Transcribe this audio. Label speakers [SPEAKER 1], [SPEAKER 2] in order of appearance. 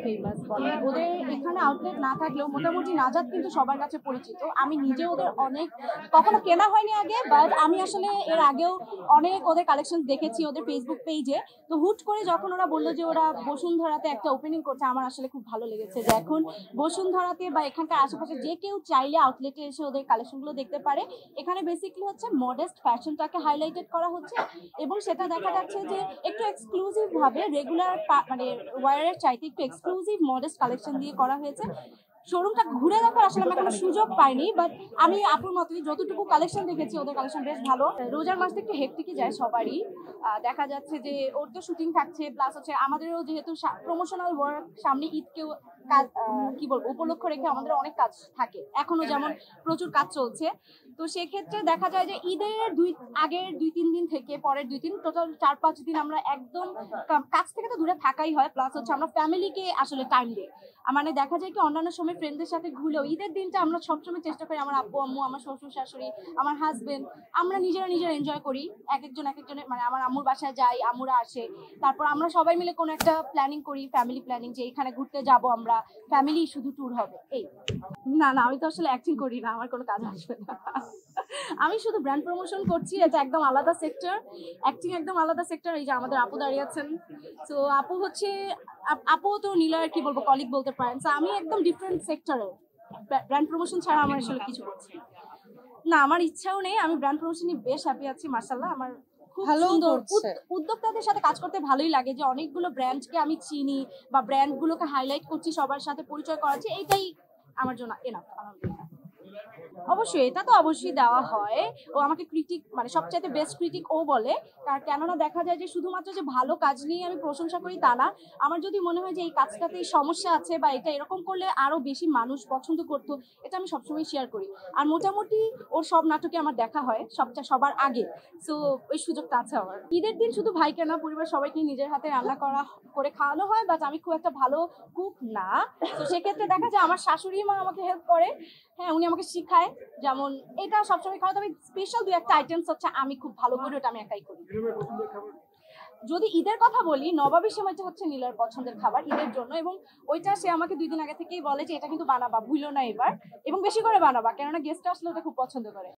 [SPEAKER 1] Famous বলে ওদের এখানে আউটলেট না থাকলেও মোটামুটি নাজাত কিন্তু সবার কাছে পরিচিত। আমি নিজে ওদের অনেক কখনো কেনা হয়নি আগে, বাট আমি আসলে এর আগেও অনেক ওদের কালেকশন দেখেছি ওদের ফেসবুক পেজে। তো হুট করে যখন ওরা বললো যে ওরা বসুন্ধরাতে একটা ওপেনিং করছে, আমার আসলে খুব ভালো লেগেছে যে এখন বসুন্ধরাতে বা এখানকার আশেপাশে যে কেউ চাইলে আউটলেটে এসে ওদের কালেকশনগুলো দেখতে পারে। এখানে বেসিক্যালি হচ্ছে মডেস্ট ফ্যাশনটাকে হাইলাইটেড করা হচ্ছে, এবং সেটা দেখা যাচ্ছে যে একটু এক্সক্লুসিভ ভাবে রেগুলার মানে ওয়ারের চাইতে একটু এক্সক্লুসিভ মডেস্ট কালেকশন দিয়ে করা হয়েছে। শোরুমটা ঘুরে দেখার আসলে আমি কোনো সুযোগ পাইনি, বাট আমি আপুর মতই যতটুকু কালেকশন দেখেছি ওদের কালেকশন বেশ ভালো। রোজার মাসটা একটু হেক্টিকই যায় সবারই। দেখা যাচ্ছে যে ওর তো শুটিং থাকছে, প্লাস হচ্ছে আমাদেরও যেহেতু প্রমোশনাল ওয়ার্ক, সামনে ঈদকেও কাজ কি বলবো উপলক্ষ রেখে আমাদের অনেক কাজ থাকে, এখনো যেমন প্রচুর কাজ চলছে। তো সেক্ষেত্রে দেখা যায় যে ঈদের আগের 2-3 দিন থেকে পরের 2-3 টোটাল 4-5 দিন আমরা একদম কাজ থেকে তো দূরে থাকাই হয়, প্লাস হচ্ছে আমরা ফ্যামিলিকে আসলে টাইম দিই। মানে দেখা যায় কি অন্যান্য সময় ফ্রেন্ডদের সাথে ঘুরেও ঈদের দিনটা আমরা সবসময় চেষ্টা করি, আমার আব্বু আম্মু, আমার শ্বশুর শাশুড়ি, আমার হাজবেন্ড, আমরা নিজেরা এনজয় করি। এক একজনের মানে আমার আম্মুর বাসায় যাই, আম্মুরা আসে, তারপর আমরা সবাই মিলে কোনো একটা প্ল্যানিং করি, ফ্যামিলি প্ল্যানিং, যে এখানে ঘুরতে যাব আমরা, ফ্যামিলি শুধু ট্যুর হবে এই। না না, আমি তো আসলে অ্যাক্টিং করি না, আমার কোনো কাজ আসবে না। আমি শুধু ব্র্যান্ড প্রমোশন করছি, এটা একদম আলাদা সেক্টর। অ্যাক্টিং একদম আলাদা সেক্টর। এই যে আমাদের আপু দাঁড়িয়ে আছেন, তো আপু হচ্ছে আপু তো নীলার কি বলবো কলিগ বলতে পারেন। তো আমি একদম ডিফারেন্ট সেক্টরে, ব্র্যান্ড প্রমোশন ছাড়া আমার আসলে কিছু করছি না। আমার ইচ্ছাও নেই। আমি ব্র্যান্ড প্রমোশন নিয়ে বেশ হ্যাপি আছি, মাশাআল্লাহ। আমার খুব সুন্দর উদ্যোক্তাদের সাথে কাজ করতে ভালোই লাগে, যে অনেকগুলো ব্র্যান্ডকে আমি চিনি বা ব্র্যান্ডগুলোকে হাইলাইট করছি, সবার সাথে পরিচয় করাচ্ছি, এইটাই আমার জন্য এনাফ আলহামদুলিল্লাহ। অবশ্যই, এটা তো অবশ্যই দেওয়া হয়। ও আমাকে ক্রিটিক মানে সবচাইতে বেস্ট ক্রিটিক ও বলে। তার কেননা দেখা যায় যে শুধুমাত্র যে ভালো কাজ নিয়ে আমি প্রশংসা করি তা না। আমার যদি মনে হয় যে এই কাজটাতে এই সমস্যা আছে বা এটা এরকম করলে আরো বেশি মানুষ পছন্দ করতো, এটা আমি সবসময় শেয়ার করি। আর মোটামুটি ওর সব নাটকে আমার দেখা হয় সবার আগে। সো ওই সুযোগটা আছে আমার। ঈদের দিন শুধু ভাইকে না, পরিবার সবাইকে নিজের হাতে রান্না করে খাওয়ানো হয়, বাট আমি খুব একটা ভালো কুক না। তো সেক্ষেত্রে দেখা যায় আমার শাশুড়ি মা আমাকে হেল্প করে। হ্যাঁ, উনি আমাকে শিখায়, যেমন এটা সবসময় খাওয়া, তবে স্পেশাল 2-1টা আইটেমস হচ্ছে আমি খুব ভালো করি, ওটা আমি একাই করি। যদি ঈদের কথা বলি, নবাবী সেমাইটা হচ্ছে নীলার পছন্দের খাবার ঈদের জন্য, এবং ওইটা সে আমাকে 2 দিন আগে থেকেই বলে যে এটা কিন্তু বানাবা, ভুলো না এবার, এবং বেশি করে বানাবা, কেননা গেস্ট আসলে ওটা খুব পছন্দ করে।